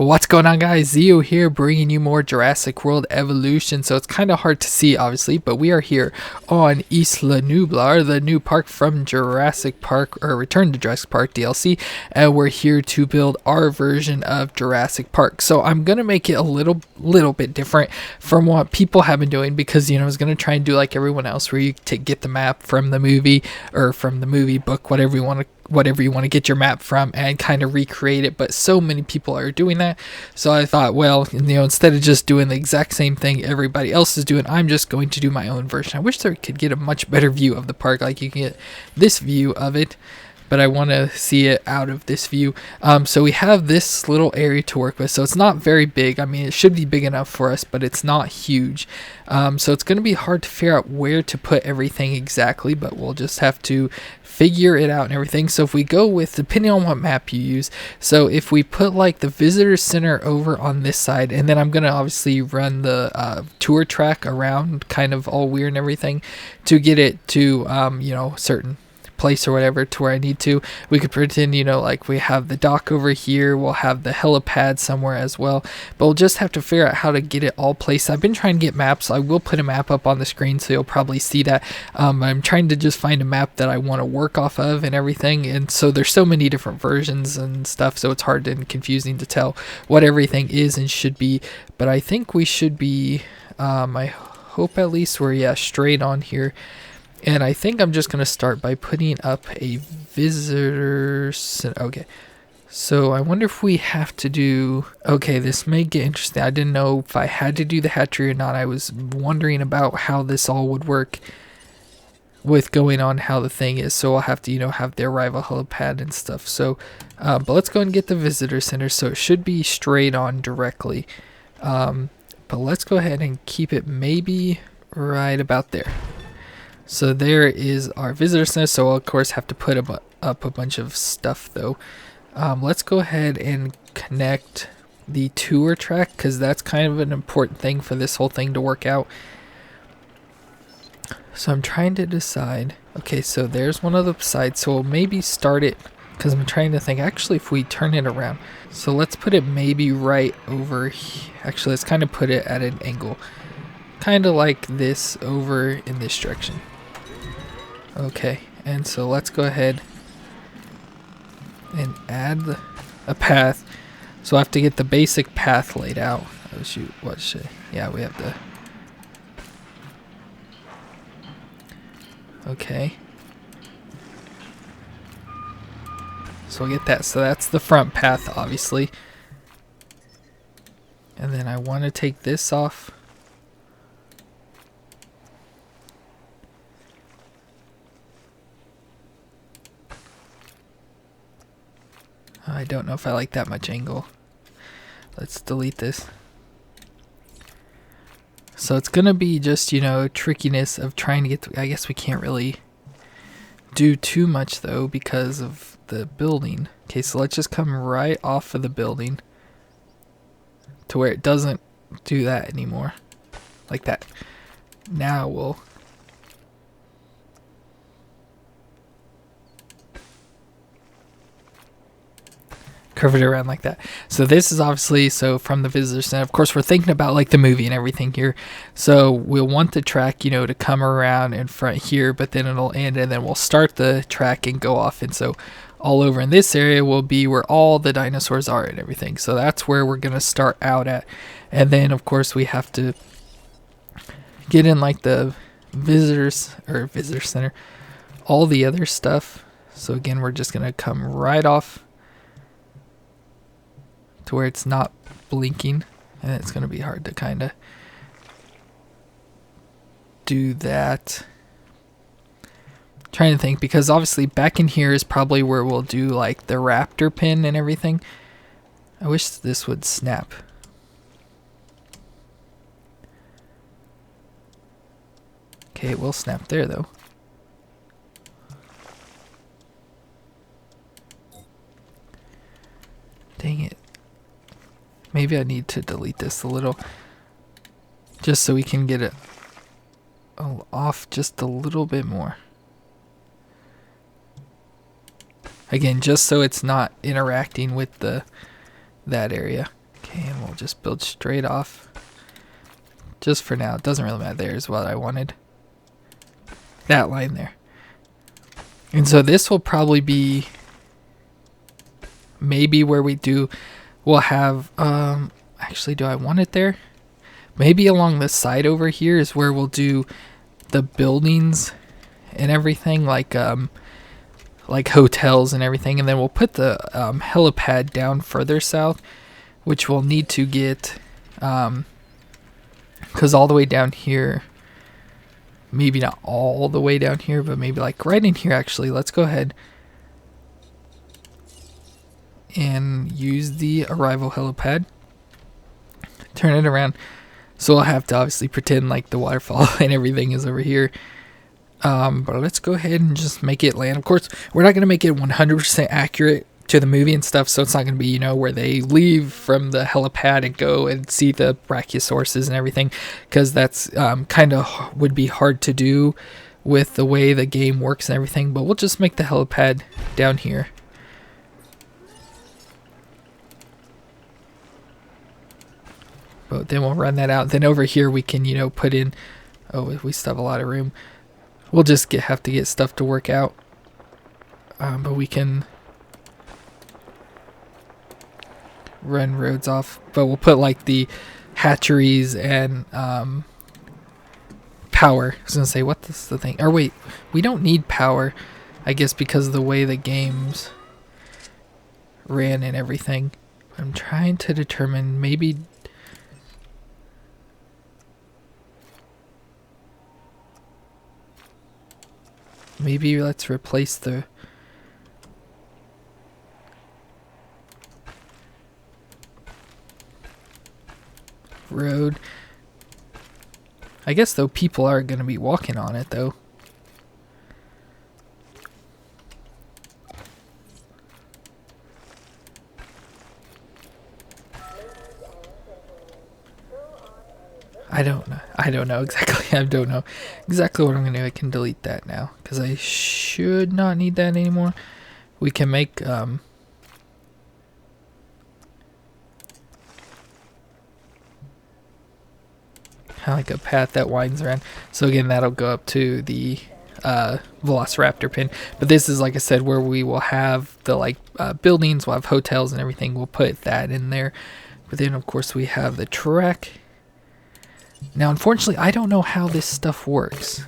What's going on, guys? Zeo here, bringing you more Jurassic World Evolution. So it's kind of hard to see, obviously, but we are here on Isla Nublar, the new park from Jurassic Park, or Return to Jurassic Park DLC, and we're here to build our version of Jurassic Park. So I'm gonna make it a little bit different from what people have been doing, because I was gonna try and do like everyone else, where you get the map from the movie or from the movie book, whatever you want to get your map from, and kind of recreate it. But so many people are doing that, so I thought, well, instead of just doing the exact same thing everybody else is doing, I'm just going to do my own version. I wish there could get a much better view of the park, like you can get this view of it, but I want to see it out of this view. So we have this little area to work with. So it's not very big. I mean, it should be big enough for us, but it's not huge. So it's going to be hard to figure out where to put everything exactly, but we'll just have to figure it out and everything. So if we go with, depending on what map you use, so if we put like the visitor center over on this side, and then I'm going to obviously run the tour track around, kind of all weird and everything, to get it to, certain place or whatever to where I need to. We could pretend, like we have the dock over here, we'll have the helipad somewhere as well, but we'll just have to figure out how to get it all placed. I've been trying to get maps. I will put a map up on the screen, so you'll probably see that. I'm trying to just find a map that I want to work off of and everything, and so there's so many different versions and stuff, so it's hard and confusing to tell what everything is and should be. But I think we should be, I hope at least we're straight on here. And I think I'm just going to start by putting up a visitor center. Okay, so I wonder if we have to do... Okay, this may get interesting. I didn't know if I had to do the hatchery or not. I was wondering about how this all would work with going on how the thing is. So I'll have to, have the arrival helipad and stuff. So, but let's go and get the visitor center. So it should be straight on directly. But let's go ahead and keep it maybe right about there. So there is our visitor center. So I'll of course have to put up a bunch of stuff though. Let's go ahead and connect the tour track, because that's kind of an important thing for this whole thing to work out. So I'm trying to decide. Okay, so there's one of the sides. So we'll maybe start it, because I'm trying to think actually if we turn it around. So let's put it maybe right over here. Actually, let's kind of put it at an angle, kind of like this over in this direction. Okay, and so let's go ahead and add a path. So I have to get the basic path laid out. Oh shoot, what should... Yeah, we have the... Okay. So we'll get that. So that's the front path, obviously. And then I want to take this off. I don't know if I like that much angle. Let's delete this. So it's gonna be just, trickiness of trying to get I guess we can't really do too much though because of the building. Okay, so let's just come right off of the building to where it doesn't do that anymore. Like that. Now we'll... curve it around like that. So this is obviously, so from the visitor center, of course we're thinking about like the movie and everything here, so we'll want the track to come around in front here, but then it'll end, and then we'll start the track and go off. And so all over in this area will be where all the dinosaurs are and everything. So that's where we're gonna start out at, and then of course we have to get in like the visitor center, all the other stuff. So again, we're just gonna come right off to where it's not blinking, and it's going to be hard to kind of do that. Trying to think, because obviously back in here is probably where we'll do like the raptor pin and everything. I wish this would snap. Okay, it will snap there though. Dang it. Maybe I need to delete this a little, just so we can get it off just a little bit more. Again, just so it's not interacting with that area. Okay, and we'll just build straight off. Just for now, it doesn't really matter. There's what I wanted. That line there. And so this will probably be maybe where we'll have, actually, do I want it there? Maybe along the side over here is where we'll do the buildings and everything, like hotels and everything. And then we'll put the helipad down further south, which we'll need to get, because all the way down here, maybe not all the way down here, but maybe like right in here actually. Let's go ahead and use the arrival helipad. Turn it around. So we'll have to obviously pretend like the waterfall and everything is over here. But let's go ahead and just make it land. Of course, we're not going to make it 100% accurate to the movie and stuff, so it's not going to be, where they leave from the helipad and go and see the brachiosauruses and everything, because that's kind of would be hard to do with the way the game works and everything. But we'll just make the helipad down here. But then we'll run that out. Then over here we can, put in, oh, we still have a lot of room. We'll just have to get stuff to work out. But we can run roads off, but we'll put like the hatcheries and power. I was gonna say, what is the thing? Or wait, we don't need power, I guess, because of the way the games ran and everything. I'm trying to determine, maybe let's replace the road. I guess though people are going to be walking on it though. I don't know exactly. I don't know exactly what I'm going to do. I can delete that now because I should not need that anymore. We can make kind of like a path that winds around. So again, that'll go up to the Velociraptor pin. But this is, like I said, where we will have the buildings. We'll have hotels and everything. We'll put that in there. But then of course we have the track. Now unfortunately I don't know how this stuff works.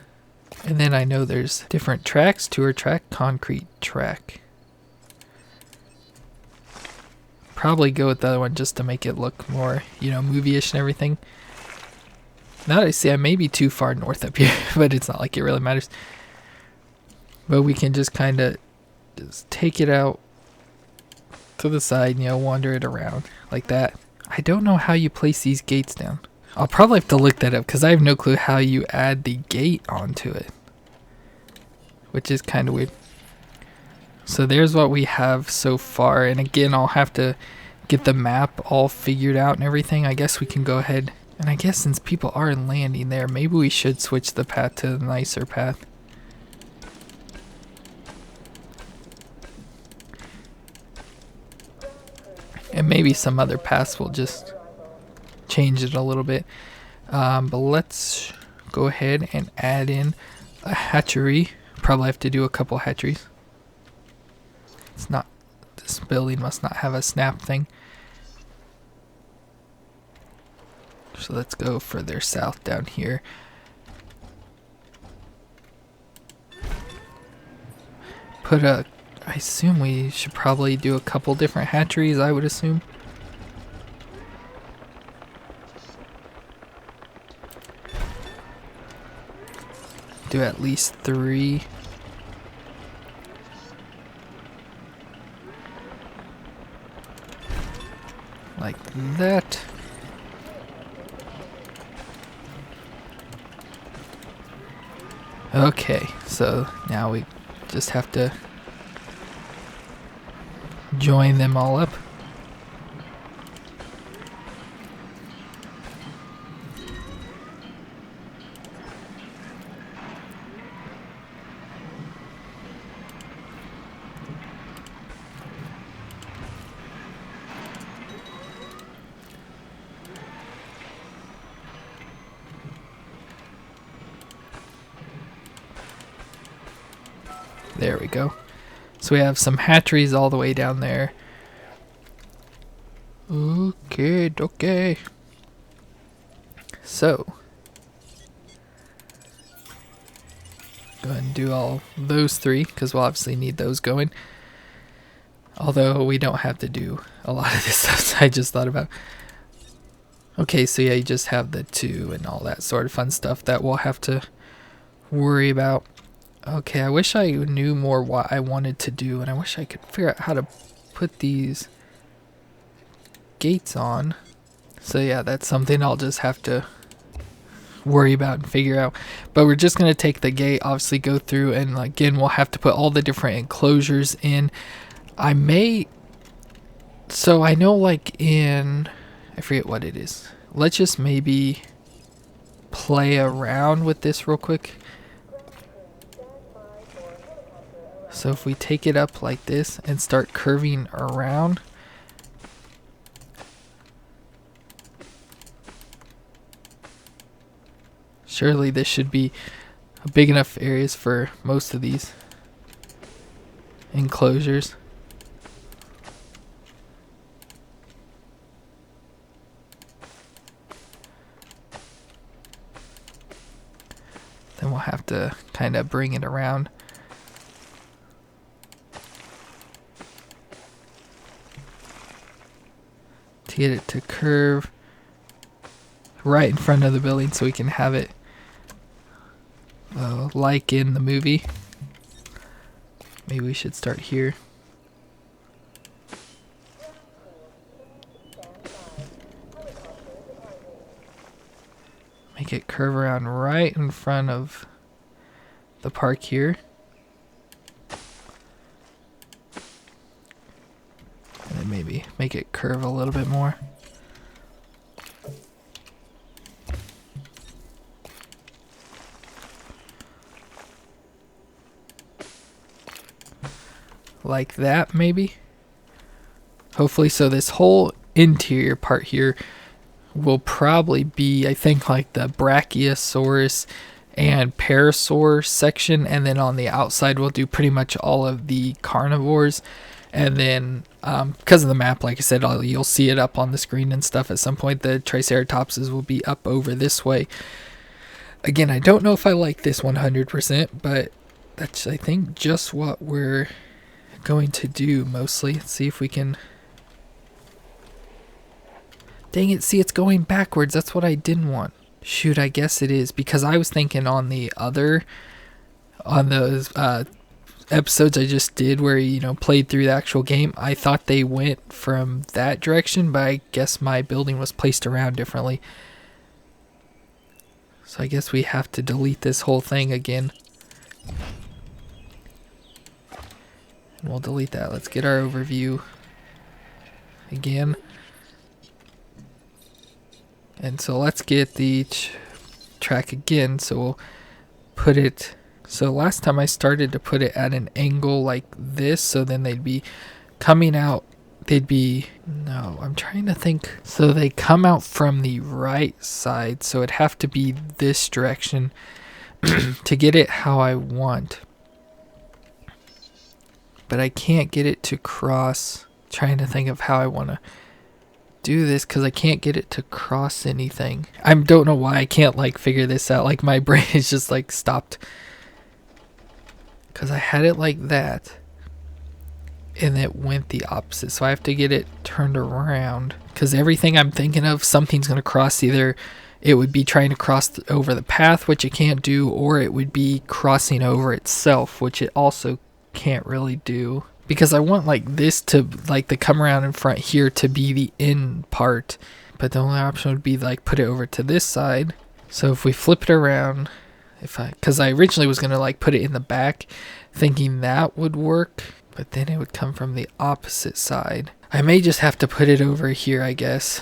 And then I know there's different tracks: tour track, concrete track. Probably go with the other one just to make it look more, movie-ish and everything. Now that I see, I may be too far north up here, but it's not like it really matters. But we can just kind of just take it out to the side, wander it around like that. I don't know how you place these gates down. I'll probably have to look that up because I have no clue how you add the gate onto it, which is kind of weird. So there's what we have so far. And again, I'll have to get the map all figured out and everything. I guess we can go ahead. And I guess since people are landing there, maybe we should switch the path to the nicer path. And maybe some other paths will just change it a little bit. But let's go ahead and add in a hatchery. Probably have to do a couple hatcheries. It's not, this building must not have a snap thing. So let's go further south down here. I assume we should probably do a couple different hatcheries, I would assume. Do at least 3. Like that. Okay, so now we just have to join them all up. There we go. So we have some hatcheries all the way down there. Okay. So, go ahead and do all those 3 because we'll obviously need those going. Although we don't have to do a lot of this stuff, I just thought about. Okay, so yeah, you just have the 2 and all that sort of fun stuff that we'll have to worry about. Okay, I wish I knew more what I wanted to do, and I wish I could figure out how to put these gates on. So yeah, that's something I'll just have to worry about and figure out. But we're just going to take the gate, obviously go through, and again, we'll have to put all the different enclosures in. So I know like in, I forget what it is. Let's just maybe play around with this real quick. So if we take it up like this and start curving around. Surely this should be big enough areas for most of these enclosures. Then we'll have to kind of bring it around. To get it to curve right in front of the building so we can have it like in the movie. Maybe we should start here. Make it curve around right in front of the park here. And then maybe make it curve a little bit more. Like that, maybe. Hopefully, so this whole interior part here will probably be, I think, like the Brachiosaurus and Parasaur section, and then on the outside we'll do pretty much all of the carnivores. And then because of the map, like I said, you'll see it up on the screen and stuff at some point. The Triceratopses will be up over this way. Again, I don't know if I like this 100%, but that's, I think, just what we're going to do mostly. Let's see if we can. Dang it, see, it's going backwards. That's what I didn't want. Shoot, I guess it is, because I was thinking on those episodes I just did where, you know, played through the actual game, I thought they went from that direction, but I guess my building was placed around differently. So I guess we have to delete this whole thing again. And we'll delete that. Let's get our overview again. And so let's get the track again. So we'll put it. So last time I started to put it at an angle like this. So then they'd be coming out. No, I'm trying to think. So they come out from the right side. So it'd have to be this direction to get it how I want. But I can't get it to cross. Trying to think of how I want to do this because I can't get it to cross anything. I don't know why I can't like figure this out. Like my brain is just like stopped. Because I had it like that. And it went the opposite. So I have to get it turned around. Because everything I'm thinking of, something's going to cross. Either it would be trying to cross over the path, which it can't do. Or it would be crossing over itself, which it also can't really do. Because I want like this to, like the come around in front here to be the in part. But the only option would be like put it over to this side. So if we flip it around, because I originally was going to like put it in the back thinking that would work. But then it would come from the opposite side. I may just have to put it over here, I guess.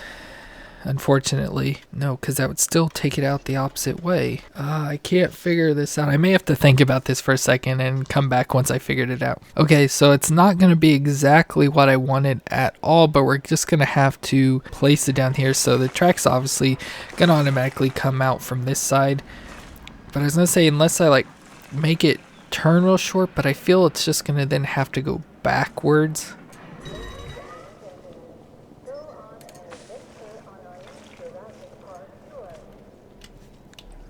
Unfortunately. No, because that would still take it out the opposite way. I can't figure this out. I may have to think about this for a second and come back once I figured it out. Okay, so it's not going to be exactly what I wanted at all, but we're just going to have to place it down here. So the track's obviously going to automatically come out from this side. But I was going to say, unless I like make it turn real short, but I feel it's just gonna then have to go backwards.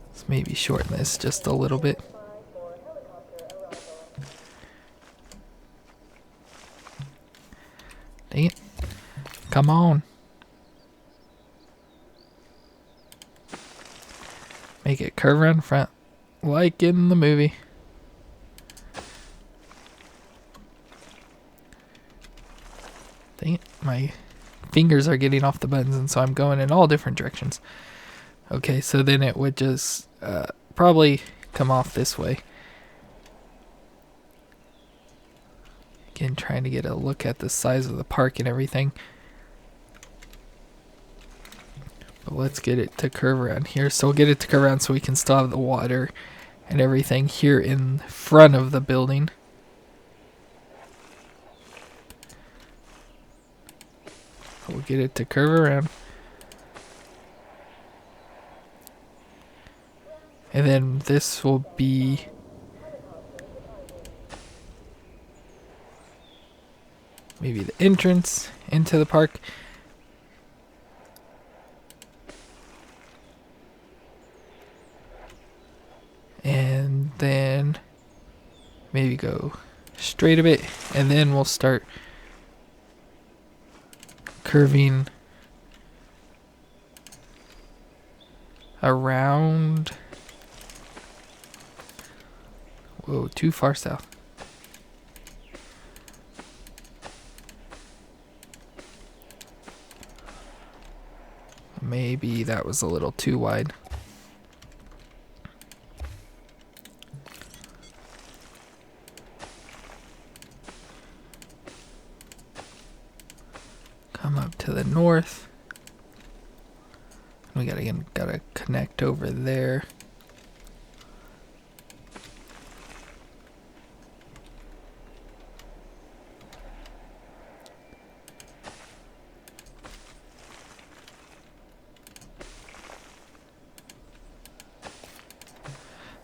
Let's maybe shorten this just a little bit. Dang it. Come on. Make it curve around front, like in the movie. Dang it. My fingers are getting off the buttons, and so I'm going in all different directions. Okay, so then it would just probably come off this way. Again, trying to get a look at the size of the park and everything. But let's get it to curve around here. So we'll get it to curve around so we can still have the water and everything here in front of the building. We'll get it to curve around. And then this will be maybe the entrance into the park. And then maybe go straight a bit, and then we'll start curving around. Whoa, too far south. Maybe that was a little too wide. Come up to the north. We gotta connect over there.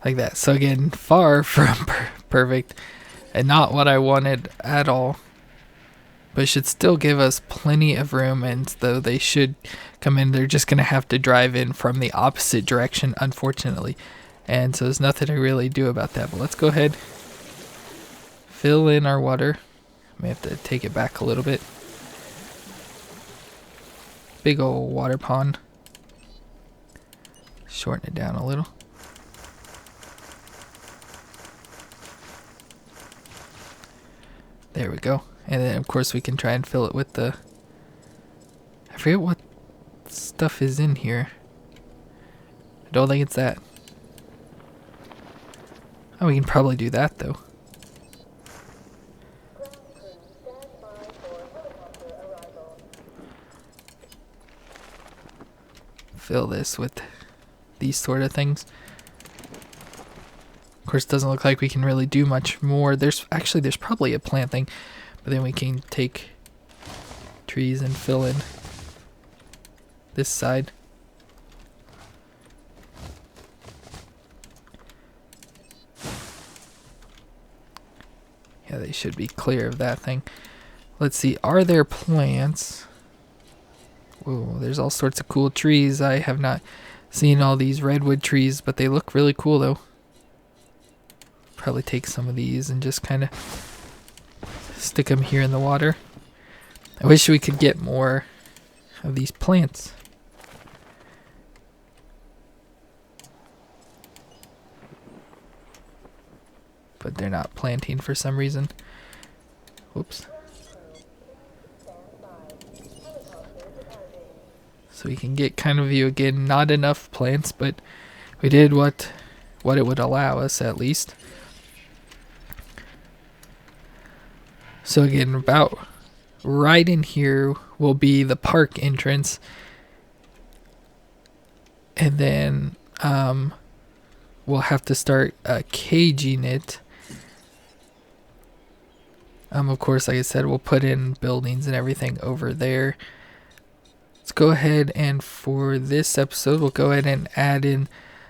Like that. So again, far from perfect and not what I wanted at all, but should still give us plenty of room. And though they should come in, they're just gonna have to drive in from the opposite direction, unfortunately, and so there's nothing to really do about that. But let's go ahead, fill in our water. May have to take it back a little bit. Big old water pond. Shorten it down a little. There we go. And then of course we can try and fill it with the, I forget what stuff is in here. I don't think it's that. Oh, we can probably do that though. Fill this with these sort of things. Of course, it doesn't look like we can really do much more. There's probably a plant thing, but then we can take trees and fill in this side. Yeah, they should be clear of that thing. Let's see, are there plants? Whoa, there's all sorts of cool trees. I have not seen all these redwood trees, but they look really cool though. Probably take some of these and just kind of stick them here in the water. I wish we could get more of these plants. But they're not planting for some reason. Whoops. So we can get kind of view again. Not enough plants, but we did what it would allow us at least. So again, about right in here will be the park entrance. And then we'll have to start caging it. Of course, like I said, we'll put in buildings and everything over there. Let's go ahead and for this episode, we'll go ahead and add in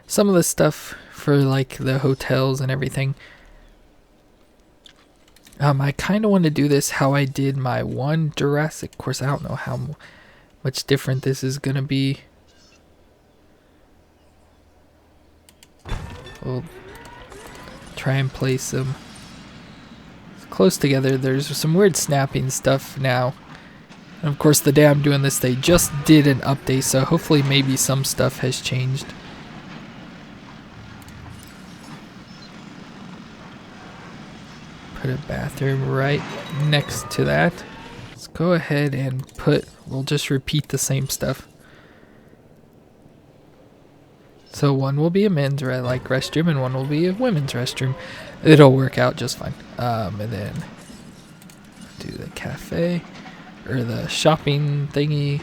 some of the stuff for like the hotels and everything. I kind of want to do this how I did my one Jurassic. Of course, I don't know how much different this is going to be. We'll try and place them close together. There's some weird snapping stuff now. And of course, the day I'm doing this, they just did an update, so hopefully maybe some stuff has changed. Put a bathroom right next to that. Let's go ahead and we'll just repeat the same stuff. So one will be a men's restroom and one will be a women's restroom. It'll work out just fine. And then do the cafe or the shopping thingy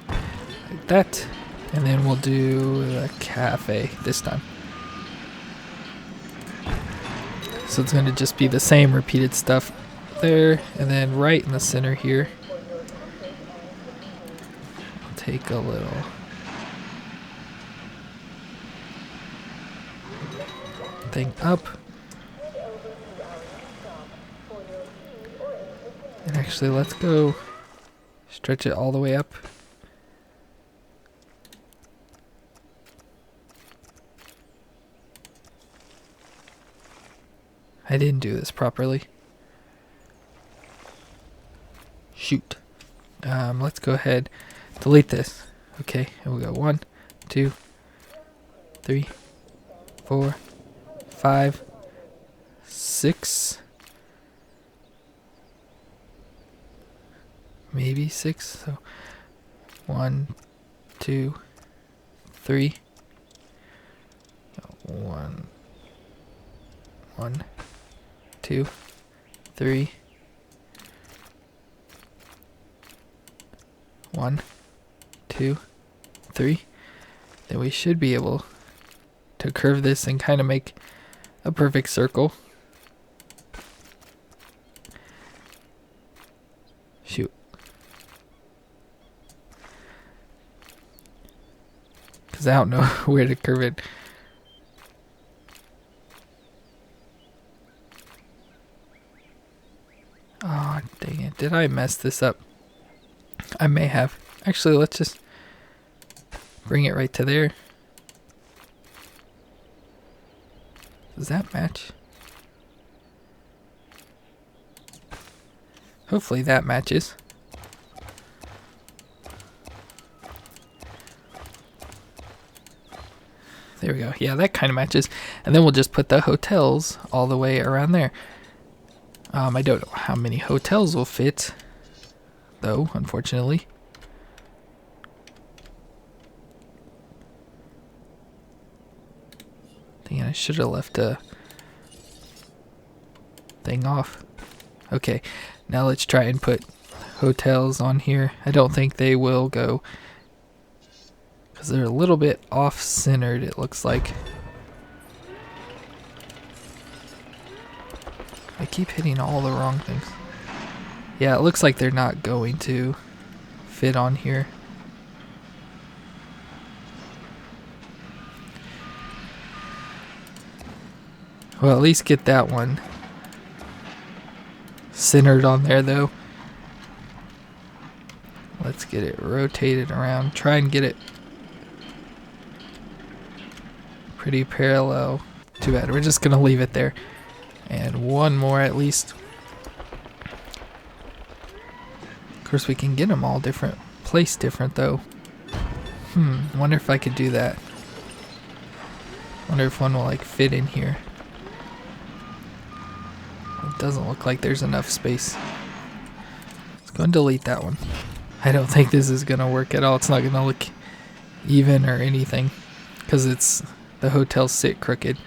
like that. And then we'll do the cafe this time. So it's going to just be the same repeated stuff there, and then right in the center here, I'll take a little thing up. And actually, let's go stretch it all the way up. I didn't do this properly. Shoot. Let's go ahead, delete this. Okay, and we'll go 1, 2, 3, 4, 5, 6. Maybe 6. So 1, 2, 3. 1, 2, 3. 1, 2, 3. Then we should be able to curve this and kind of make a perfect circle. Shoot. Because I don't know where to curve it. Oh, dang it. Did I mess this up? I may have. Actually, let's just bring it right to there. Does that match? Hopefully that matches. There we go. Yeah, that kind of matches. And then we'll just put the hotels all the way around there. I don't know how many hotels will fit, though, unfortunately. Dang it, I should have left a thing off. Okay, now let's try and put hotels on here. I don't think they will go, because they're a little bit off-centered, it looks like. I keep hitting all the wrong things. Yeah, it looks like they're not going to fit on here. Well, at least get that one centered on there, though. Let's get it rotated around. Try and get it pretty parallel. Too bad. We're just going to leave it there. And one more at least. Of course, we can get them all different, placed different, though. Wonder if I could do that. Wonder if one will, like, fit in here. It doesn't look like there's enough space. Let's go and delete that one. I don't think this is going to work at all. It's not going to look even or anything, because the hotels sit crooked.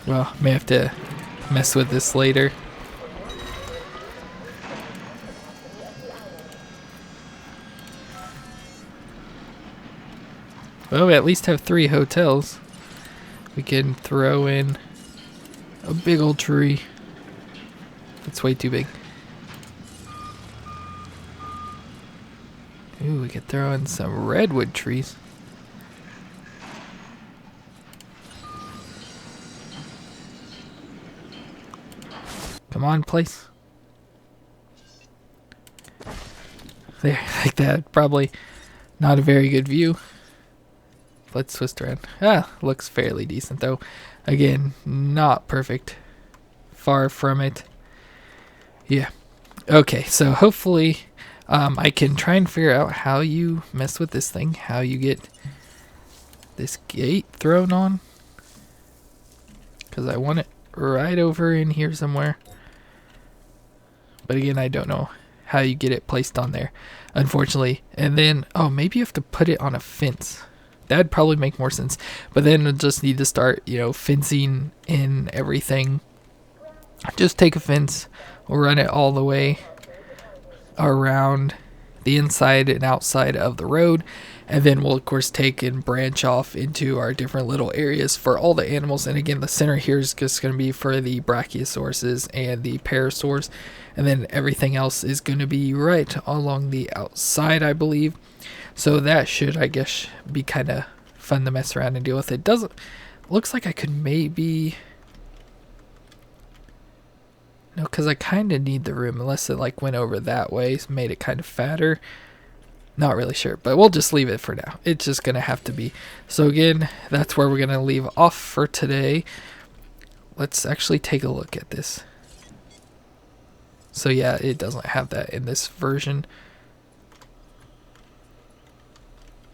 Well, may have to mess with this later. Well, we at least have 3 hotels. We can throw in a big old tree. That's way too big. Ooh, we could throw in some redwood trees. Come on, place. There, like that. Probably not a very good view. Let's twist around. Looks fairly decent though. Again, not perfect. Far from it. Yeah. Okay, so hopefully I can try and figure out how you mess with this thing. How you get this gate thrown on. Because I want it right over in here somewhere. But again, I don't know how you get it placed on there, unfortunately. And then, oh, maybe you have to put it on a fence. That'd probably make more sense. But then we'll just need to start, fencing in everything. Just take a fence, we'll run it all the way around the inside and outside of the road, and then we'll of course take and branch off into our different little areas for all the animals. And again, the center here is just going to be for the brachiosauruses and the parasaurs, and then everything else is going to be right along the outside, I believe. So that should, I guess, be kind of fun to mess around and deal with. It doesn't looks like I could maybe, no, because I kind of need the room, unless it like went over that way, made it kind of fatter. Not really sure, but we'll just leave it for now. It's just gonna have to be. So again, that's where we're gonna leave off for today. Let's actually take a look at this. So yeah, it doesn't have that in this version.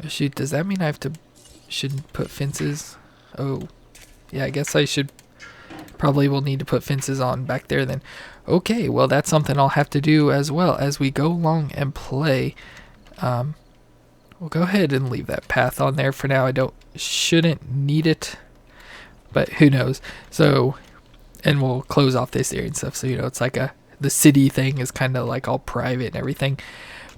Oh, shoot, does that mean I shouldn't put fences? Oh, yeah, I guess I should. Probably will need to put fences on back there then. Okay, well that's something I'll have to do as well as we go along and play. We'll go ahead and leave that path on there for now. I shouldn't need it, but who knows. So, and we'll close off this area and stuff. So, it's like the city thing is kind of like all private and everything.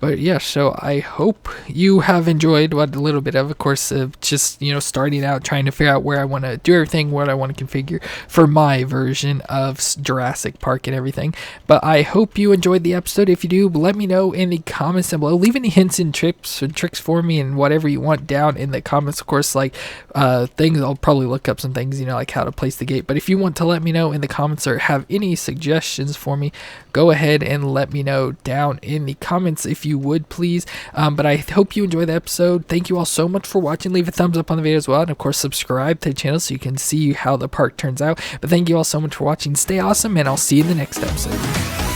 But yeah, so I hope you have enjoyed what a little bit of course, just, starting out, trying to figure out where I want to do everything, what I want to configure for my version of Jurassic Park and everything. But I hope you enjoyed the episode. If you do, let me know in the comments down below. Leave any hints and tips and tricks for me and whatever you want down in the comments. Of course, like things, I'll probably look up some things, like how to place the gate. But if you want to let me know in the comments or have any suggestions for me, go ahead and let me know down in the comments if you would, please. But I hope you enjoyed the episode. Thank you all so much for watching. Leave a thumbs up on the video as well, and of course subscribe to the channel so you can see how the park turns out. But thank you all so much for watching. Stay awesome, and I'll see you in the next episode.